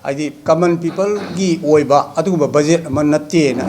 Adi common people gi oiba aduba budget manate na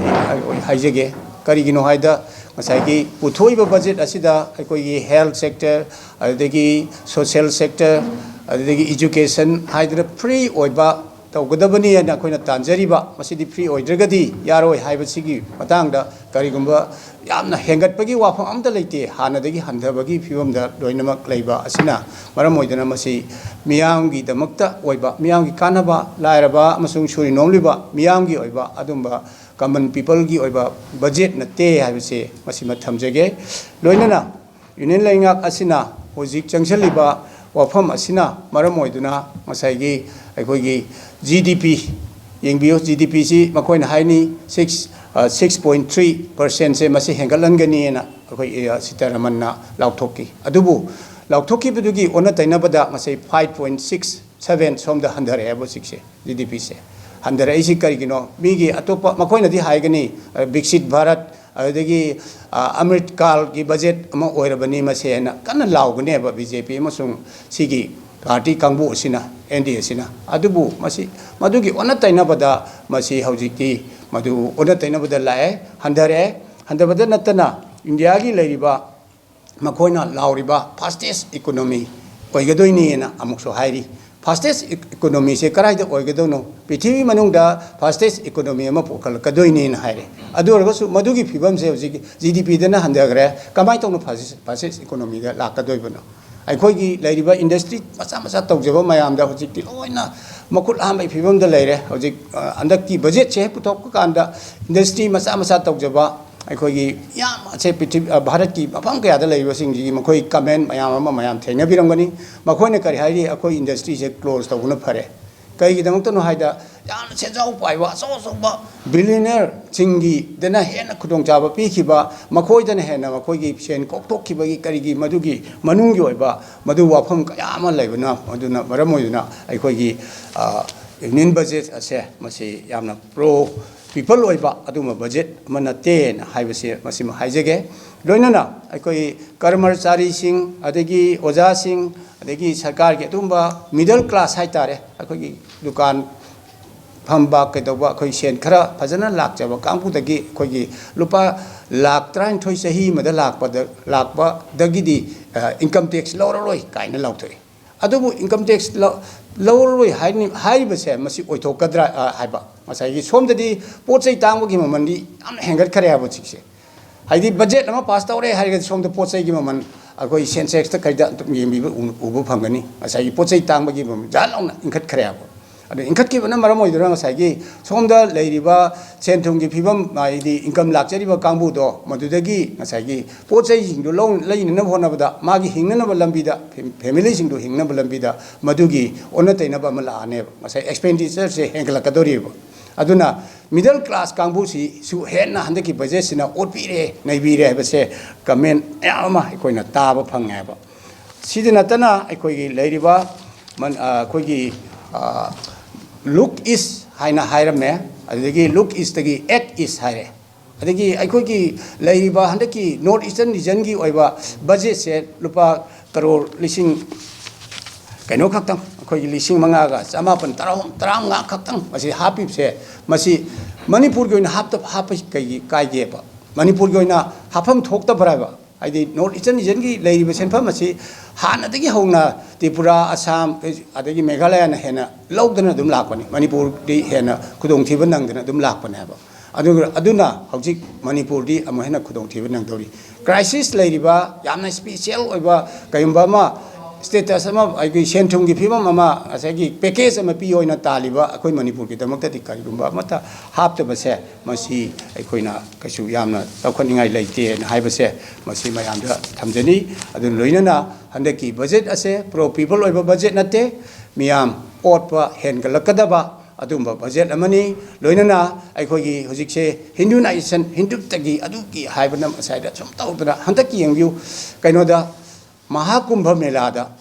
haijege karigino haida masagi puthoiba budget asida aikoi health sector adegi social sector adegi education haidra free oiba tawgadabani na koina tanjariba masidi free oidragadi yaroi haibasigi matangda karigumba yamna hengatpagi wafam amda leite hanadagi handhabagi phibamda loinamak leiba asina maram oidana masi miyamgi damakta oiba miyamgi kanaba lairaba amasung suri nomliba miyamgi oiba adumba common people gi oiba budget na te haibase masi mathamjege loinana union laingak asina hojik changsaliba wafam asina maram oiduna masaigi aikoigi GDP yengbiyo GDP si makoina haini 6.3% se masi hengalangani na akoi sitaramanna lauthoki adubu lauthoki bidugi ona tainabada masai 5.67 somda handare abo sikse GDP se handare isi karigino migi atopa makoina di haigani Viksit Bharat adegi Amrit Kal ki budget ama oirabani mase na kana laugane ba BJP amasung sigi party kangbu sina NDA sina adubu masi madugi ona tainabada masi haujiki madu ona tainabada lae handabada natana India gi leiriba makoina lauriba fastest economy oigadoini na amukso hairi fastest economy se karaida oigadono prithivi manungda fastest economy ama pokal kadoini na haire adorgasu madugi phibam se hojiki GDP dana handagre kamai tawno fastest economy da lakadoibano aikoigi leiriba industry macha tawjaba mayamda hojiki loina makut ambai phibam da leire hojik andakki budget che putok kanda industry macha tawjaba aikoigi yam che Bharat ki mafam kaya da leiba singji makoi comment mayam thena birangani makoina kari hairi akoi industry se close tawuna phare kai gi damok to no haida yam che jau paiwa so ba billionaire chingi dena hena khudong chaba pi khiba makoi dana hena makoi gi sen kok tok khiba gi kari gi madugi manung gi oiba madu wafam kaya ma leibana maduna maramoi aikoi gi union budget ase masi yamna pro people oiba aduma budget manate na haibase masima haijege loinana aikoi karmarchari sing adegi oja sing adegi sarkar ke tumba middle class haitare aikoi dukan phamba kedoba akoi sen khara phajana lakjaba kangpu dagi akoi lupa lakh 33 sahi mada lakpa dagidi income tax loroi kaina lauthoi adubu income tax loroi haibase masi oithokadra haiba masai somdadi pochai tangbogi mamandi am hengat khare abo chikse haidi budget ama pass tawre haiga somda pochai gi maman akoi sensex ta kaida yembi ubu phangani masai pochai tangbogi mam jalona ingkhat khare abo adu ingkhat ki bana maram oidra masai gi somda leiriba senthum gi phibam maidi income lakchari ba kangbu do madudagi masai gi pochai jingdo long lainna hona bada magi hingna ba lambida family jingdo hingna ba lambida madugi ona taina ba mala ane masai expenditure se hengla kadori ba aduna middle class kangbu si su henna handaki budget sina otpire naibire base comment ama koina taba phangya ba sidina tana akoi gi leiriba man akoi gi look is haina hairame adegi look is tagi act is haire adegi aikoi gi leiriba handaki north eastern region gi oiba budget se lupa crore lising kaino khaktang akoi lising manga ga chamapan tarang nga khaktang masi hapip se masi manipur gi oina hap kai ge ba manipur gi oina hapam thokta baraba aidi north eastern region gi leiriba senpham masi hanadagi hongna Tripura Assam adagi Meghalaya na hena lawdana dum lakpani Manipur di hena khudong thiba nangdana dum lakpani ba aduna hojik Manipur di amo hena khudong thiba nangdori crisis leiriba yamna special oiba kayumba ma status ama ai senthum gi phibam ama asagi package ama pi oina taliba akoi Manipur ki damakta di karigumba mata hapta base masi aikoina kasu yamna tawkhaningai leite na haibase masi mayamda thamjani adun loinana handaki budget ase pro people oiba budget nate miyam otpa hengalakadaba adumba budget amani loinana aikogi hojikse hindu nation hindu tagi aduki haibana asaida sum tawdana handaki yengyu kainoda Mahakumbha Melada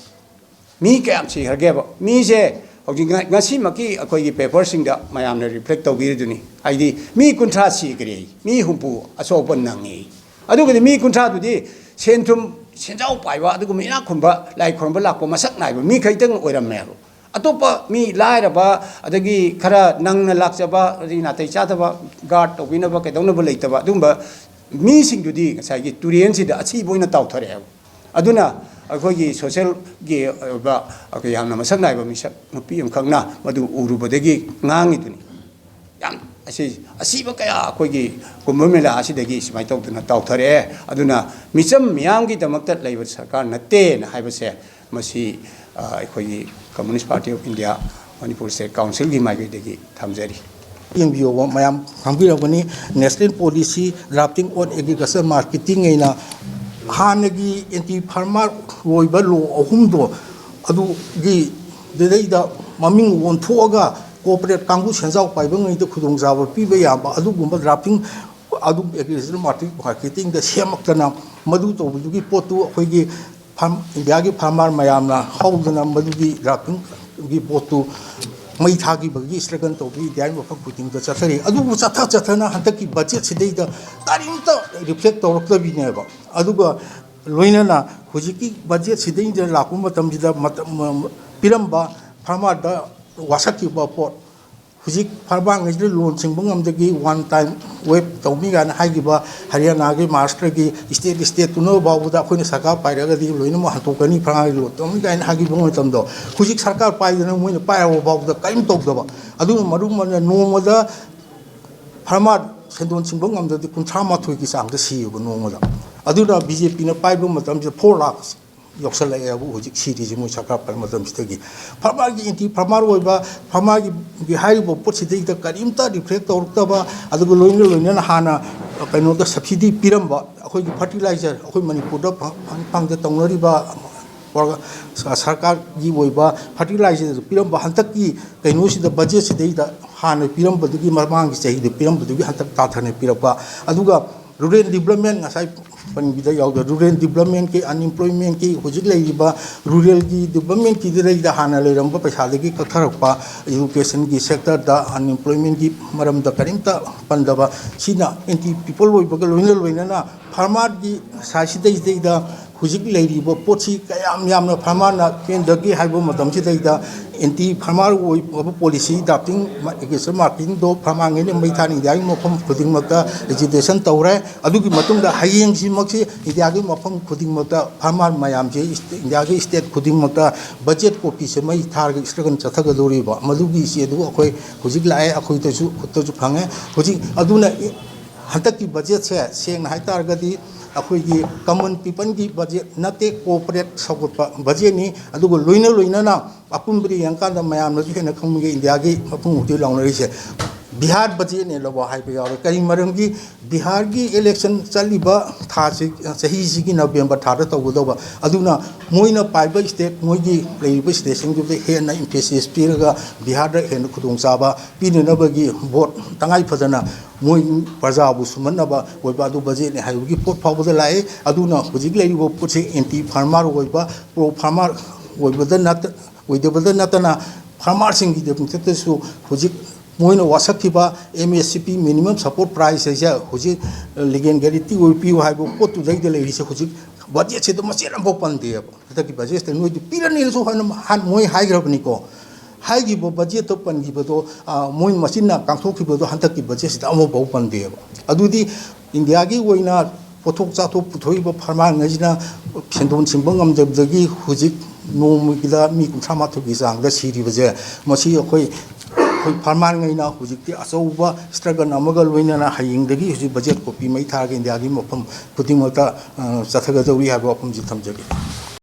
mi kayam si hargeba mi se ngasi maki akoigi paper singda mayamna reflect tawbiriduni aidi mi kuntra si gre mi humpu asopan nangi adugadi mi kuntra dudi ꯁꯦꯟꯊꯨꯝ ꯁꯦꯟꯖꯥꯎ ꯄꯥꯏꯕ ꯑꯗꯨꯒꯨꯝꯕ ꯏꯅꯥꯛ ꯈꯨꯟꯕ ꯂꯥꯏ ꯈꯨꯔꯨꯝꯕ ꯂꯥꯛꯄ ꯃꯁꯛ ꯅꯥꯏꯕ ꯃꯤ ꯈꯛꯇꯪ ꯑꯣꯏꯔꯝꯃꯦꯕ ꯑꯇꯣꯞꯄ ꯃꯤ ꯂꯥꯏꯔꯕ ꯑꯗꯒꯤ ꯈꯔ ꯅꯪꯅ ꯂꯥꯛꯆꯕ ꯑꯗꯒꯤ ꯅꯥꯇꯩ ꯆꯥꯗꯕ ꯒꯥꯔꯗ ꯇꯧꯕꯤꯅꯕ ꯀꯩꯗꯧꯅꯕ ꯂꯩꯇꯕ ꯑꯗꯨꯒꯨꯝꯕ ꯃꯤꯁꯤꯡꯗꯨꯗꯤ ꯉꯁꯥꯏꯒꯤ ꯇꯨꯔꯦꯟꯁꯤꯗ ꯑꯁꯤꯕ ꯑꯣꯏꯅ ꯇꯥꯎꯊꯔꯛꯑꯦꯕ ꯑꯗꯨꯅ ꯑꯩꯈꯣꯏꯒꯤ ꯁꯣꯁꯤꯌꯦꯜꯒꯤ ꯑꯣꯏꯕ ꯑꯩꯈꯣꯏ ꯌꯥꯝꯅ ꯃꯁꯛ ꯅꯥꯏꯕ ꯃꯤꯁꯛ ꯅꯨꯄꯤ ꯑꯃꯈꯛꯅ ꯃꯗꯨ ꯎꯔꯨꯕꯗꯒꯤ ꯉꯥꯡꯉꯤꯗꯨꯅꯤ ꯌꯥꯝ ꯑꯁꯤꯕ ꯀꯌꯥ ꯑꯩꯈꯣꯏꯒꯤ ꯀꯨꯝꯚ ꯃꯦꯂꯥ ꯑꯁꯤꯗꯒꯤ ꯁꯨꯃꯥꯏꯅ ꯇꯧꯗꯅ ꯇꯥꯎꯊꯔꯛꯑꯦ ꯑꯗꯨꯅ ꯃꯤꯆꯝ ꯃꯤꯌꯥꯝꯒꯤꯗꯃꯛꯇ ꯂꯩꯕ ꯁꯔꯀꯥꯔ ꯅꯠꯇꯦꯅ ꯍꯥꯏꯕꯁꯦ ꯃꯁꯤ ꯑꯩꯈꯣꯏꯒꯤ communist party of India Manipur state ꯀꯥꯎꯟꯁꯤꯜꯒꯤ ꯃꯥꯏꯀꯩꯗꯒꯤ ꯊꯝꯖꯔꯤ ꯌꯦꯡꯕꯤꯌꯣꯕ ꯃꯌꯥꯝ ꯈꯪꯕꯤꯔꯕꯅꯤ national policy drafting on agriculture marketing ꯑꯩꯅ ꯍꯥꯟꯅꯒꯤ ꯑꯦꯟꯇꯤ ꯐꯥꯔꯃꯔ ꯑꯣꯏꯕ ꯂꯣ ꯑꯍꯨꯝꯗꯣ ꯑꯗꯨꯒꯤ ꯗꯩꯗ ꯃꯃꯤꯡ ꯑꯣꯟꯊꯣꯛꯑꯒ ꯀꯣꯑꯣꯄꯔꯦꯠ ꯀꯥꯡꯕꯨ ꯁꯦꯟꯖꯥꯎ ꯄꯥꯏꯕꯉꯩꯗ ꯈꯨꯗꯣꯡꯆꯥꯕ ꯄꯤꯕ ꯌꯥꯕ ꯑꯗꯨꯒꯨꯝꯕ ꯗ꯭ꯔꯥꯐꯇꯤꯡ ꯑꯗꯨ ꯑꯦꯒ꯭ꯔꯤꯀꯜꯆꯔ ꯃꯥꯔꯀꯦꯇꯤꯡꯗ ꯁꯦꯝꯃꯛꯇꯅ ꯃꯗꯨ ꯇꯧꯕꯗꯨꯒꯤ ꯄꯣꯠꯇꯨ ꯑꯩꯈꯣꯏꯒꯤ ꯏꯟꯗꯤꯌꯥꯒꯤ ꯐꯥꯔꯃꯔ ꯃꯌꯥꯝꯅ ꯍꯧꯗꯅ ꯃꯗꯨꯒꯤ ꯗ꯭ꯔꯥꯐꯇꯤꯡꯒꯤ ꯄꯣꯠꯇꯨ ꯃꯩ ꯊꯥꯈꯤꯕꯒꯤ ꯁ꯭ꯇ꯭ꯔꯒꯜ ꯇꯧꯕꯤ ꯏꯟꯗꯤꯌꯥꯒꯤ ꯃꯐꯝ ꯈꯨꯗꯤꯡꯗ ꯆꯠꯊꯔꯤ ꯑꯗꯨꯕꯨ ꯆꯠꯊꯅ ꯍꯟꯗꯛꯀꯤ ꯕꯖꯦꯠꯁꯤꯗꯩꯗ ꯀꯔꯤꯝꯇ ꯔꯤꯐ꯭ꯂꯦꯛ ꯇꯧꯔꯛꯇꯕꯤꯅꯦꯕ ꯑꯗꯨꯒ ꯂꯣꯏꯅꯅ ꯍꯧꯖꯤꯛꯀꯤ ꯕꯖꯦꯠꯁꯤꯗꯩꯗ ꯂꯥꯛꯄ ꯃꯇꯝꯁꯤꯗ ꯄꯤꯔꯝꯕ ꯐꯥꯔꯃꯔꯗ ꯋꯥꯁꯛꯈꯤꯕ ꯄꯣꯠ ꯍꯧꯖꯤꯛ ꯐꯥꯔꯃꯔꯉꯩꯁꯤꯗ ꯂꯣꯟ ꯁꯤꯡꯕ ꯉꯝꯗꯒꯤ ꯋꯥꯟ ꯇꯥꯏꯝ ꯋꯦꯕ ꯇꯧꯅꯤ ꯀꯥꯏꯅ ꯍꯥꯏꯈꯤꯕ ꯍꯔꯤꯌꯥꯅꯥꯒꯤ ꯃꯍꯥꯔꯥꯁꯇ꯭ꯔꯒꯤ ꯏꯁꯇꯦꯠꯇꯨꯅ ꯐꯥꯎꯕꯗ ꯑꯩꯈꯣꯏꯅ ꯁꯔꯀꯥꯔ ꯄꯥꯏꯔꯒꯗꯤ ꯂꯣꯏꯅꯃꯛ ꯍꯟꯇꯣꯛꯀꯅꯤ ꯐꯥꯔꯃꯔꯒꯤ ꯂꯣꯟ ꯇꯧꯅꯤ ꯀꯥꯏꯅ ꯍꯥꯏꯈꯤꯕ ꯃꯇꯝꯗꯣ ꯍꯧꯖꯤꯛ ꯁꯔꯀꯥꯔ ꯄꯥꯏꯗꯅ ꯃꯣꯏꯅ ꯄꯥꯏꯔꯕ ꯐꯥꯎꯕꯗ ꯀꯔꯤꯝ ꯇꯧꯗꯕ ꯑꯗꯨꯅ ꯃꯔꯨ ꯑꯣꯏꯅ ꯅꯣꯡꯃꯗ ꯐꯥꯔꯃꯔ ꯁꯦꯟꯗꯣꯟ ꯁꯤꯡꯕ ꯉꯝꯗ꯭ꯔꯗꯤ 52ꯒꯤ ꯆꯥꯡꯗ ꯁꯤꯌꯦꯕ ꯅꯣꯡꯃꯗ ꯑꯗꯨꯅ ꯕꯤꯖꯦꯄꯤꯅ ꯄꯥꯏꯕ ꯃꯇꯝꯁꯤꯗ 4 ꯂꯥꯈ ꯌꯧꯁꯜꯂꯛꯑꯦꯕ ꯍꯧꯖꯤꯛ ꯁꯤꯔꯤꯁꯤ ꯃꯣꯏ ꯁꯔꯀꯥꯔ ꯄꯥꯏꯕ ꯃꯇꯝꯁꯤꯗꯒꯤ ꯐꯥꯔꯃꯔꯒꯤ ꯑꯦꯟꯇꯤ ꯐꯥꯔꯃꯔ ꯑꯣꯏꯕ ꯐꯥꯔꯃꯔꯒꯤ ꯍꯥꯏꯔꯤꯕ ꯄꯣꯠꯁꯤꯗꯩꯗ ꯀꯔꯤꯝꯇ ꯔꯤꯐ꯭ꯂꯦꯛ ꯇꯧꯔꯛꯇꯕ ꯑꯗꯨꯒ ꯂꯣꯏꯅꯅ ꯍꯥꯟꯅ ꯀꯩꯅꯣꯗ ꯁꯕꯁꯤꯗꯤ ꯄꯤꯔꯝꯕ ꯑꯩꯈꯣꯏꯒꯤ ꯐꯔꯇꯤꯂꯥꯏꯖꯔ ꯑꯩꯈꯣꯏ ꯃꯅꯤꯄꯨꯔꯗ ꯐꯪꯗ ꯇꯧꯅꯔꯤꯕ ꯁꯔꯀꯥꯔꯒꯤ ꯑꯣꯏꯕ ꯐꯔꯇꯤꯂꯥꯏꯖꯔ ꯄꯤꯔꯝꯕ ꯍꯟꯗꯛꯀꯤ ꯀꯩꯅꯣꯁꯤꯗ ꯕꯖꯦꯠꯁꯤꯗꯩꯗ ꯍꯥꯟꯅ ꯄꯤꯔꯝꯕꯗꯨꯒꯤ ꯃꯃꯥꯡꯒꯤ ꯆꯍꯤꯗ ꯄꯤꯔꯝꯕꯗꯨꯒꯤ ꯍꯟꯗꯛ ꯇꯥꯊꯅ ꯄꯤꯔꯛꯄ ꯑꯗꯨꯒ ꯔꯨꯔꯦꯜ ꯗꯤꯕꯂꯞꯃꯦꯟ ꯉꯁꯥꯏ ꯄꯟꯕꯤꯗ ꯌꯥꯎꯗ ꯔꯨꯔꯦꯜ ꯗꯤꯕꯂꯞꯃꯦꯟꯒꯤ ꯑꯟꯏꯝꯄ꯭ꯂꯣꯏꯃꯦꯟꯒꯤ ꯍꯧꯖꯤꯛ ꯂꯩꯔꯤꯕ ꯔꯨꯔꯦꯜꯒꯤ ꯗꯤꯕꯂꯞꯃꯦꯟꯒꯤꯗꯩꯗ ꯍꯥꯟꯅ ꯂꯩꯔꯝꯕ ꯄꯩꯁꯥꯗꯒꯤ ꯀꯛꯊꯔꯛꯄ ꯏꯗꯨꯀꯦꯁꯟꯒꯤ ꯁꯦꯛꯇꯔꯗ ꯑꯟꯏꯝꯄ꯭ꯂꯣꯏꯃꯦꯟꯒꯤ ꯃꯔꯝꯗ ꯀꯔꯤꯝꯇ ꯄꯟꯗꯕ ꯁꯤꯅ ꯑꯦꯟꯇꯤ ꯄꯤꯄꯜ ꯑꯣꯏꯕꯒ ꯂꯣꯏꯅꯅ ꯐꯥꯔꯃꯔꯒꯤ ꯁꯥꯏꯠꯁꯤꯗꯩꯗ ꯍꯧꯖꯤꯛ ꯂꯩꯔꯤꯕ ꯄꯣꯠꯁꯤ ꯀꯌꯥꯝ ꯌꯥꯝꯅ ꯐꯥꯔꯃꯔꯅ ꯄꯦꯟꯗꯒꯦ ꯍꯥꯏꯕ ꯃꯇꯝꯁꯤꯗꯩꯗ ꯑꯦꯟꯇꯤ ꯐꯥꯔꯃꯔ ꯑꯣꯏꯕ ꯄꯣꯂꯤꯁꯤ ꯗ꯭ꯔꯥꯐꯇꯤꯡ ꯑꯦꯒ꯭ꯔꯤꯀꯜꯆꯔ ꯃꯥꯔꯀꯦꯇꯤꯡꯗꯣ ꯐꯥꯔꯃꯔꯉꯩꯅ ꯃꯩ ꯊꯥꯅ ꯏꯟꯗꯤꯌꯥꯒꯤ ꯃꯐꯝ ꯈꯨꯗꯤꯡꯃꯛꯇ ꯑꯦꯖꯤꯇꯦꯁꯟ ꯇꯧꯔꯦ ꯑꯗꯨꯒꯤ ꯃꯇꯨꯡꯗ ꯍꯌꯦꯡꯁꯤꯃꯛꯁꯤ ꯏꯟꯗꯤꯌꯥꯒꯤ ꯃꯐꯝ ꯈꯨꯗꯤꯡꯃꯛꯇ ꯐꯥꯔꯃꯔ ꯃꯌꯥꯝꯁꯤ ꯏꯟꯗꯤꯌꯥꯒꯤ ꯁ꯭ꯇꯦꯠ ꯈꯨꯗꯤꯡꯃꯛꯇ ꯕꯖꯦꯠ ꯀꯣꯄꯤꯁꯦ ꯃꯩ ꯊꯥꯔꯒ ꯁ꯭ꯇ꯭ꯔꯒꯜ ꯆꯠꯊꯒꯗꯧꯔꯤꯕ ꯃꯗꯨꯒꯤ ꯆꯦꯗꯨ ꯑꯩꯈꯣꯏ ꯍꯧꯖꯤꯛ ꯂꯥꯛꯑꯦ ꯑꯩꯈꯣꯏꯗꯁꯨ ꯈꯨꯠꯇꯁꯨ ꯐꯪꯉꯦ ꯍꯧꯖꯤꯛ ꯑꯗꯨꯅ ꯍꯟꯗꯛꯀꯤ ꯕꯖꯦꯠꯁꯦ ꯁꯦꯡꯅ ꯍꯥꯏꯇꯥꯔꯒꯗꯤ ꯑꯩꯈꯣꯏꯒꯤ ꯀꯃꯟ ꯄꯤꯄꯜꯒꯤ ꯕꯖꯦꯠ ꯅꯠꯇꯦ ꯀꯣꯑꯣꯄꯔꯦꯠ ꯁꯧꯒꯠꯄ ꯕꯖꯦꯠꯅꯤ ꯑꯗꯨꯒ ꯂꯣꯏꯅꯅ ꯑꯄꯨꯟꯕꯗ ꯌꯦꯡꯀꯥꯟꯗ ꯃꯌꯥꯝꯅꯁꯨ ꯍꯦꯟꯅ ꯈꯪꯕꯒꯦ ꯏꯟꯗꯤꯌꯥꯒꯤ ꯃꯐꯝ ꯈꯨꯗꯤꯡ ꯂꯥꯎꯅꯔꯤꯁꯦ ꯕꯤꯍꯥꯔ ꯕꯖꯦꯠꯅꯦ ꯂꯧꯕ ꯍꯥꯏꯕ ꯌꯥꯎꯔꯦ ꯀꯔꯤ ꯃꯔꯝꯒꯤ ꯕꯤꯍꯥꯔꯒꯤ ꯏꯂꯦꯛꯁꯟ ꯆꯠꯂꯤꯕ ꯆꯍꯤꯁꯤꯒꯤ ꯅꯕꯦꯝꯕꯔ ꯊꯥꯗ ꯇꯧꯒꯗꯧꯕ ꯑꯗꯨꯅ ꯃꯣꯏꯅ ꯄꯥꯏꯕ ꯁ꯭ꯇꯦꯠ ꯃꯣꯏꯒꯤ ꯂꯩꯔꯤꯕ ꯁ꯭ꯇꯦꯠꯁꯤꯡꯗꯨꯗ ꯍꯦꯟꯅ ꯏꯝꯐꯦꯁꯤꯁ ꯄꯤꯔꯒ ꯕꯤꯍꯥꯔꯗ ꯍꯦꯟꯅ ꯈꯨꯗꯣꯡꯆꯥꯕ ꯄꯤꯅꯅꯕꯒꯤ ꯚꯣꯠ ꯇꯉꯥꯏ ꯐꯗꯅ ꯃꯣꯏ ꯄ꯭ꯔꯖꯥꯕꯨ ꯁꯨꯃꯟꯅꯕ ꯑꯣꯏꯕ ꯑꯗꯨ ꯕꯖꯦꯠꯅꯤ ꯍꯥꯏꯕꯒꯤ ꯄꯣꯠ ꯐꯥꯎꯕꯗ ꯂꯥꯛꯏ ꯑꯗꯨꯅ ꯍꯧꯖꯤꯛ ꯂꯩꯔꯤꯕ ꯄꯣꯠꯁꯤ ꯑꯦꯟꯇꯤ ꯐꯥꯔꯃꯔ ꯑꯣꯏꯕ ꯄ꯭ꯔꯣ ꯐꯥꯔꯃꯔ ꯑꯣꯏꯗꯕꯗ ꯅꯠꯇꯅ ꯐꯥꯔꯃꯔꯁꯤꯡꯒꯤꯗꯃꯛꯇꯁꯨ ꯍꯧꯖꯤꯛ ꯃꯣꯏꯅ ꯋꯥꯁꯛꯈꯤꯕ MSP ꯃꯤꯅꯤꯃꯝ ꯁꯄꯣꯔꯠ ꯄ꯭ꯔꯥꯏꯁ ꯍꯥꯏꯁꯦ ꯍꯧꯖꯤꯛ ꯂꯤꯒꯦꯜ ꯒꯦꯔꯦꯟꯇꯤ ꯑꯣꯏꯕꯤꯌꯨ ꯍꯥꯏꯕ ꯄꯣꯠꯇꯨꯗꯩꯗ ꯂꯩꯔꯤꯁꯦ ꯍꯧꯖꯤꯛ ꯕꯖꯦꯠꯁꯤꯗ ꯃꯆꯦꯠ ꯑꯃꯐꯥꯎ ꯄꯟꯗꯦꯕ ꯍꯟꯗꯛꯀꯤ ꯕꯖꯦꯠꯁꯤꯗ ꯅꯣꯏꯗꯤ ꯄꯤꯔꯅꯤꯅꯁꯨ ꯃꯣꯏ ꯍꯥꯏꯈ꯭ꯔꯕꯅꯤꯀꯣ ꯍꯥꯏꯈꯤꯕ ꯕꯖꯦꯠꯇ ꯄꯟꯈꯤꯕꯗꯣ ꯃꯣꯏ ꯃꯆꯤꯟꯅ ꯀꯥꯡꯊꯣꯛꯈꯤꯕꯗꯣ ꯍꯟꯗꯛꯀꯤ ꯕꯖꯦꯠꯁꯤꯗ ꯑꯃꯐꯥꯎ ꯄꯟꯗꯦꯕ ꯑꯗꯨꯗꯤ ꯏꯟꯗꯤꯌꯥꯒꯤ ꯑꯣꯏꯅ ꯄꯣꯠꯊꯣꯛ ꯆꯥꯊꯣꯛ ꯄꯨꯊꯣꯛꯏꯕ ꯐꯥꯔꯃꯔꯉꯩꯁꯤꯅ ꯁꯦꯟꯗꯣꯟ ꯁꯤꯡꯕ ꯉꯝꯗꯕꯗꯒꯤ ꯍꯧꯖꯤꯛ ꯅꯣꯡꯃꯒꯤꯗ ꯃꯤ 52ꯒꯤ ꯆꯥꯡꯗ ꯁꯤꯔꯤꯕꯁꯦ ꯃꯁꯤ ꯑꯩꯈꯣꯏ ꯐꯥꯔꯃꯔꯉꯩꯅ ꯍꯧꯖꯤꯛꯇꯤ ꯑꯆꯧꯕ ꯁ꯭ꯇ꯭ꯔꯒꯜ ꯑꯃꯒ ꯂꯣꯏꯅꯅ ꯍꯌꯦꯡꯗꯒꯤ ꯍꯧꯖꯤꯛ ꯕꯖꯦꯠ ꯀꯣꯄꯤ ꯃꯩ ꯊꯥꯔꯒ ꯏꯟꯗꯤꯌꯥꯒꯤ ꯃꯐꯝ ꯈꯨꯗꯤꯡꯃꯛꯇ ꯆꯠꯊꯒꯗꯧꯔꯤ ꯍꯥꯏꯕ ꯋꯥꯐꯝꯁꯤ ꯊꯝꯖꯒꯦ